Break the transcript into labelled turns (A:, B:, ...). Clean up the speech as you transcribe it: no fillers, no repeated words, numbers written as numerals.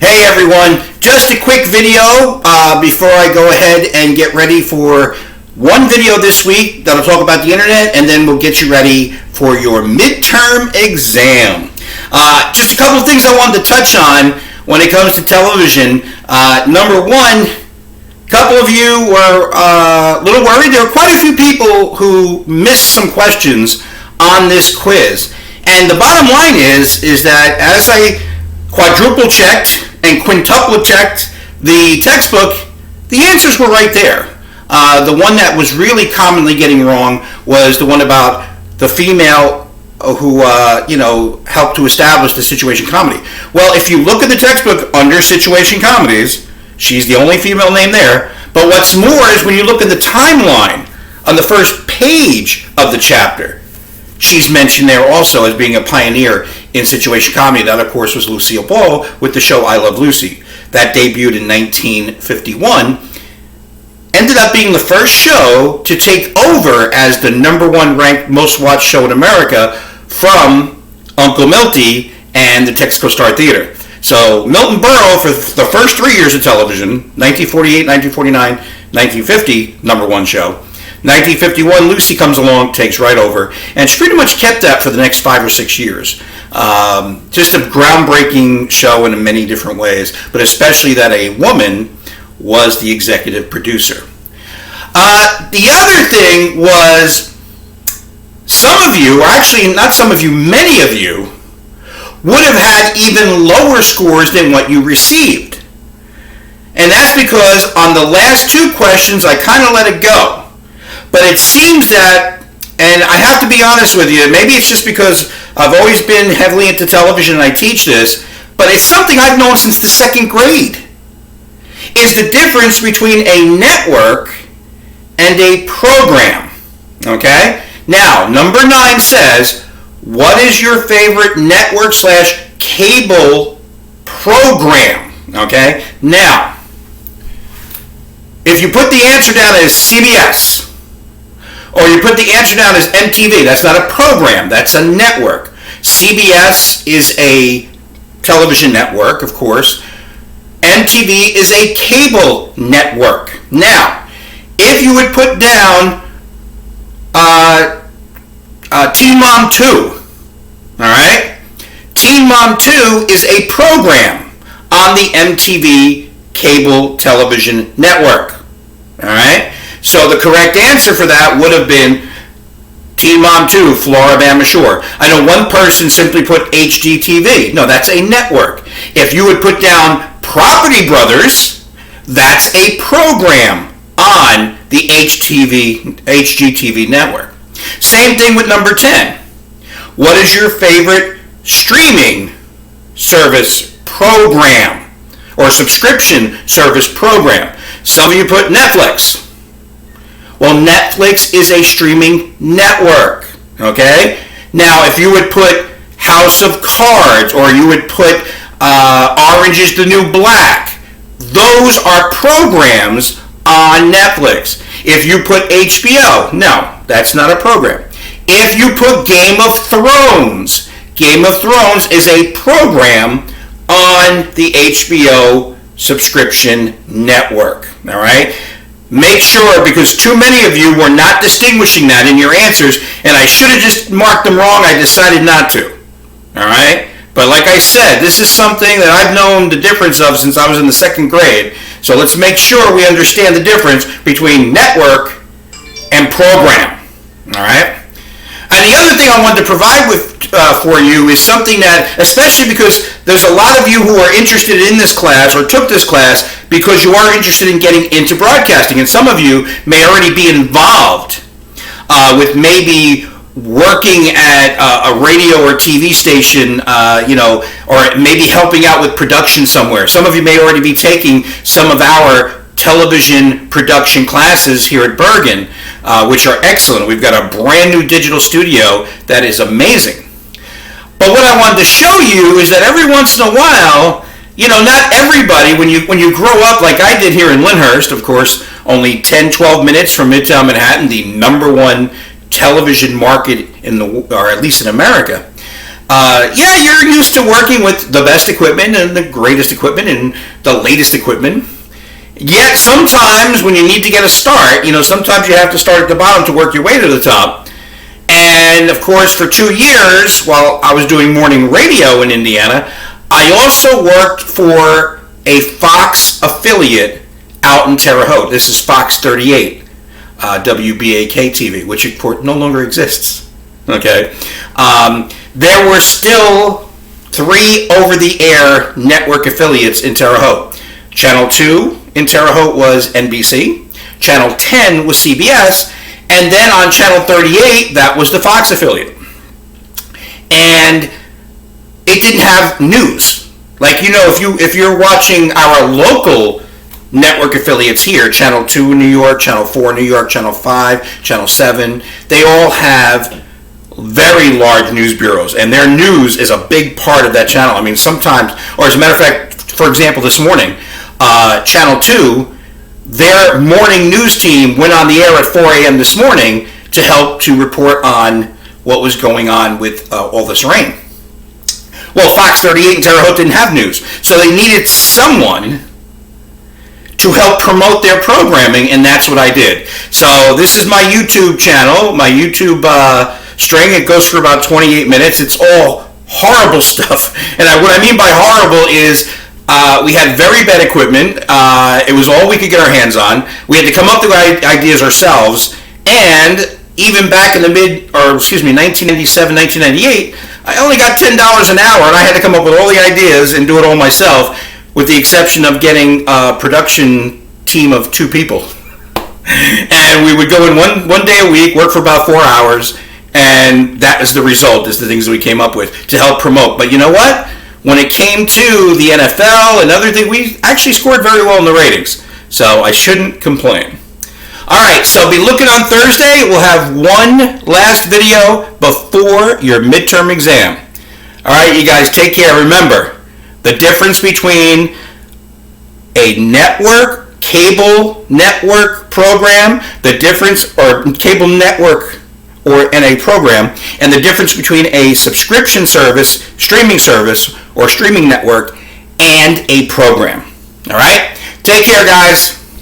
A: Hey everyone, just a quick video before I go ahead and get ready for one video this week that'll talk about the internet, and then we'll get you ready for your midterm exam. Just a couple of things I wanted to touch on when it comes to television. Number one, a couple of you were a little worried. There were quite a few people who missed some questions on this quiz. And the bottom line is that as I quadruple checked and quintuple checked the textbook, the answers were right there. The one that was really commonly getting wrong was the one about the female who helped to establish the situation comedy. Well, if you look at the textbook under situation comedies, she's the only female name there. But what's more is when you look at the timeline on the first page of the chapter, she's mentioned there also as being a pioneer in situation comedy. That, of course, was Lucille Ball with the show I Love Lucy. That debuted in 1951. Ended up being the first show to take over as the number one ranked most watched show in America from Uncle Milty and the Texaco Star Theater. So Milton Berle, for the first 3 years of television, 1948, 1949, 1950, number one show. 1951, Lucy comes along, takes right over, and she pretty much kept that for the next 5 or 6 years. Just a groundbreaking show in many different ways, but especially that a woman was the executive producer. The other thing was some of you, or actually not some of you, many of you, would have had even lower scores than what you received. And that's because on the last two questions, I kind of let it go. But it seems that, and I have to be honest with you, maybe it's just because I've always been heavily into television and I teach this, but it's something I've known since the second grade, is the difference between a network and a program. Okay? Now, number 9 says, what is your favorite network/cable program? Okay? Now, if you put the answer down as CBS, or you put the answer down as MTV, that's not a program, that's a network. CBS is a television network, of course. MTV is a cable network. Now, if you would put down Teen Mom 2, alright? Teen Mom 2 is a program on the MTV cable television network. Alright? So the correct answer for that would have been Teen Mom 2, Floribama Shore. I know one person simply put HGTV. No, that's a network. If you would put down Property Brothers, that's a program on the HGTV network. Same thing with number 10. What is your favorite streaming service program or subscription service program? Some of you put Netflix. Well, Netflix is a streaming network, okay? Now, if you would put House of Cards, or you would put Orange is the New Black, those are programs on Netflix. If you put HBO, no, that's not a program. If you put Game of Thrones is a program on the HBO subscription network, all right? Make sure, because too many of you were not distinguishing that in your answers, and I should have just marked them wrong. I decided not to. All right? But like I said, this is something that I've known the difference of since I was in the second grade. So let's make sure we understand the difference between network and program. All right? And the other thing I wanted to provide for you is something that, especially because there's a lot of you who are interested in this class or took this class because you are interested in getting into broadcasting, and some of you may already be involved with maybe working at a radio or TV station, or maybe helping out with production somewhere. Some of you may already be taking some of our television production classes here at Bergen, which are excellent. We've got a brand new digital studio that is amazing. But what I wanted to show you is that every once in a while, not everybody, when you grow up like I did here in Lyndhurst, of course, only 10-12 minutes from Midtown Manhattan, the number one television market or at least in America, Yeah, you're used to working with the best equipment and the greatest equipment and the latest equipment. Yet sometimes when you need to get a start, sometimes you have to start at the bottom to work your way to the top. And of course, for 2 years, while I was doing morning radio in Indiana, I also worked for a Fox affiliate out in Terre Haute. This is Fox 38, WBAK TV, which of course no longer exists. Okay, there were still 3 over-the-air network affiliates in Terre Haute. Channel 2 in Terre Haute was NBC. Channel 10 was CBS. And then on Channel 38, that was the Fox affiliate. And it didn't have news. Like, if you're watching our local network affiliates here, Channel 2 in New York, Channel 4 in New York, Channel 5, Channel 7, they all have very large news bureaus. And their news is a big part of that channel. I mean, sometimes, or as a matter of fact, for example, this morning, Channel 2, their morning news team went on the air at 4 a.m. this morning to help to report on what was going on with all this rain. Well, Fox 38 and Terre Haute didn't have news, so they needed someone to help promote their programming, and that's what I did. So this is my YouTube channel, my YouTube string. It goes for about 28 minutes. It's all horrible stuff. And what I mean by horrible is we had very bad equipment. It was all we could get our hands on. We had to come up with ideas ourselves. And even back in 1997, 1998, I only got $10 an hour, and I had to come up with all the ideas and do it all myself, with the exception of getting a production team of 2 people. And we would go in one day a week, work for about 4 hours, and that is the result, is the things that we came up with to help promote. But you know what? When it came to the NFL and other things, we actually scored very well in the ratings. So I shouldn't complain. Alright, so be looking on Thursday. We'll have one last video before your midterm exam. Alright, you guys, take care. Remember, the difference between a cable network program, cable network and a program, and the difference between a subscription service, streaming service, or streaming network, and a program. Alright? Take care, guys.